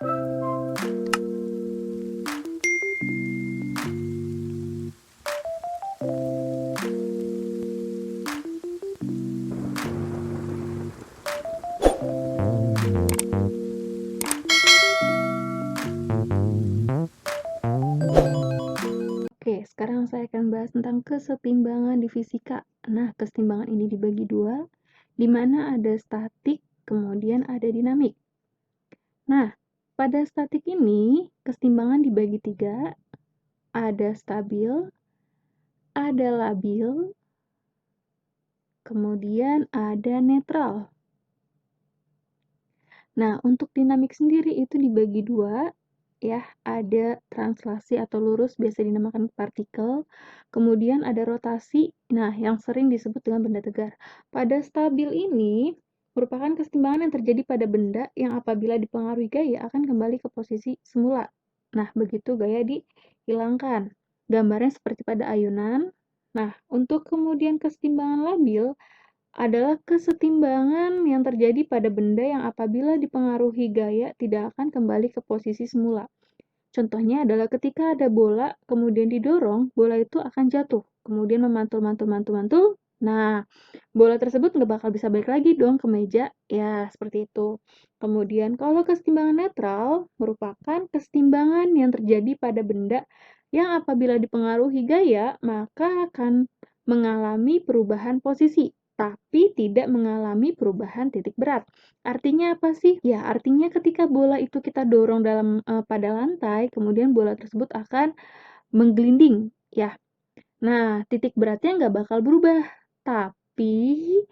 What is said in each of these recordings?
Oke, sekarang saya akan bahas tentang kesetimbangan di fisika. Nah, kesetimbangan ini dibagi dua, di mana ada statik, kemudian ada dinamik. Nah, pada statik ini, kesetimbangan dibagi tiga, ada stabil, ada labil, kemudian ada netral. Nah, untuk dinamik sendiri itu dibagi dua, ya, ada translasi atau lurus, biasa dinamakan partikel, kemudian ada rotasi, nah, yang sering disebut dengan benda tegar. Pada stabil ini, merupakan kesetimbangan yang terjadi pada benda yang apabila dipengaruhi gaya akan kembali ke posisi semula. Nah, begitu gaya dihilangkan. Gambarnya seperti pada ayunan. Nah, untuk kemudian kesetimbangan labil, adalah kesetimbangan yang terjadi pada benda yang apabila dipengaruhi gaya tidak akan kembali ke posisi semula. Contohnya adalah ketika ada bola, kemudian didorong, bola itu akan jatuh, kemudian memantul. Nah, bola tersebut nggak bakal bisa balik lagi dong ke meja, ya seperti itu. Kemudian kalau kesetimbangan netral merupakan kesetimbangan yang terjadi pada benda yang apabila dipengaruhi gaya, maka akan mengalami perubahan posisi, tapi tidak mengalami perubahan titik berat. Artinya apa sih? Ya, artinya ketika bola itu kita dorong pada lantai, kemudian bola tersebut akan menggelinding, ya. Nah, titik beratnya nggak bakal berubah, tapi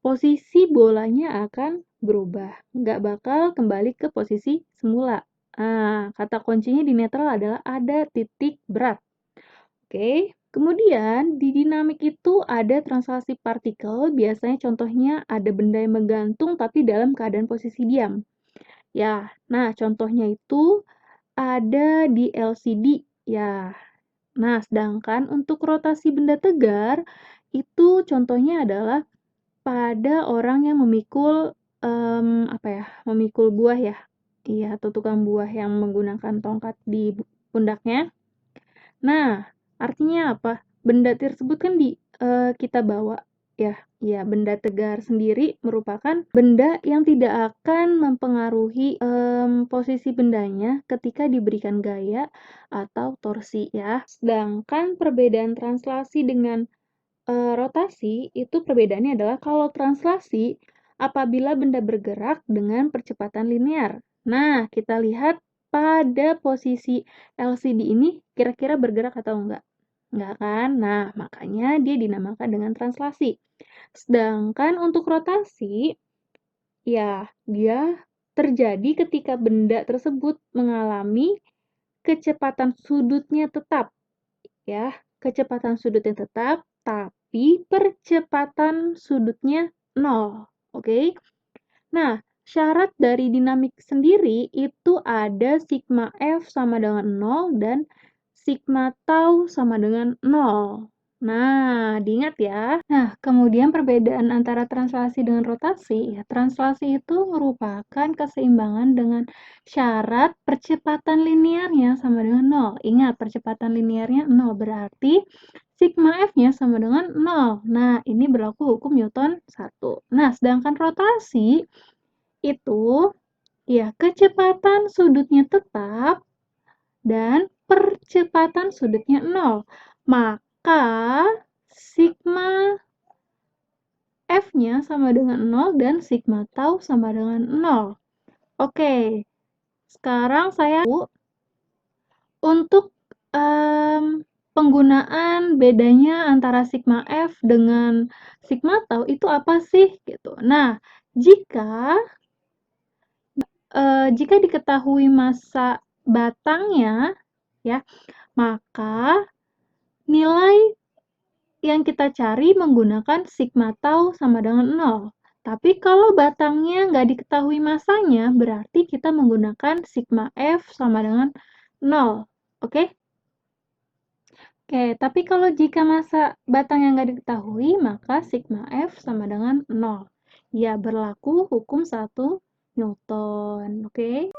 posisi bolanya akan berubah, nggak bakal kembali ke posisi semula. Nah, kata kuncinya di netral adalah ada titik berat. Oke, kemudian di dinamik itu ada translasi partikel, biasanya contohnya ada benda yang menggantung tapi dalam keadaan posisi diam. Ya, nah contohnya itu ada di LCD, ya. Nah, sedangkan untuk rotasi benda tegar, itu contohnya adalah pada orang yang memikul, memikul buah ya. Iya, atau tukang buah yang menggunakan tongkat di pundaknya. Nah, artinya apa? Benda tersebut kan kita bawa ya. Ya, benda tegar sendiri merupakan benda yang tidak akan mempengaruhi posisi bendanya ketika diberikan gaya atau torsi ya. Sedangkan perbedaan translasi dengan rotasi itu perbedaannya adalah kalau translasi apabila benda bergerak dengan percepatan linear. Nah, kita lihat pada posisi LCD ini kira-kira bergerak atau enggak? Enggak kan? Nah, makanya dia dinamakan dengan translasi. Sedangkan untuk rotasi, ya dia terjadi ketika benda tersebut mengalami kecepatan sudutnya tetap. Ya, kecepatan sudutnya tetap, tapi percepatan sudutnya 0. Oke? Nah, syarat dari dinamik sendiri itu ada sigma F sama dengan 0 dan sigma tau sama dengan 0. Nah, diingat ya. Nah, kemudian perbedaan antara translasi dengan rotasi, ya, translasi itu merupakan keseimbangan dengan syarat percepatan linearnya sama dengan 0. Ingat, percepatan linearnya 0, berarti sigma F-nya sama dengan 0. Nah, ini berlaku hukum Newton 1. Nah, sedangkan rotasi itu, ya, kecepatan sudutnya tetap dan percepatan sudutnya 0. Maka sigma F-nya sama dengan 0 dan sigma tau sama dengan 0. Oke, sekarang saya untuk penggunaan bedanya antara sigma F dengan sigma tau itu apa sih? Gitu. Nah, jika diketahui massa batangnya, ya, maka nilai yang kita cari menggunakan sigma tau sama dengan 0. Tapi kalau batangnya nggak diketahui massanya, berarti kita menggunakan sigma F sama dengan 0. Oke? Oke, tapi kalau jika massa batangnya nggak diketahui, maka sigma F sama dengan 0. Ya, berlaku hukum 1 Newton. Oke?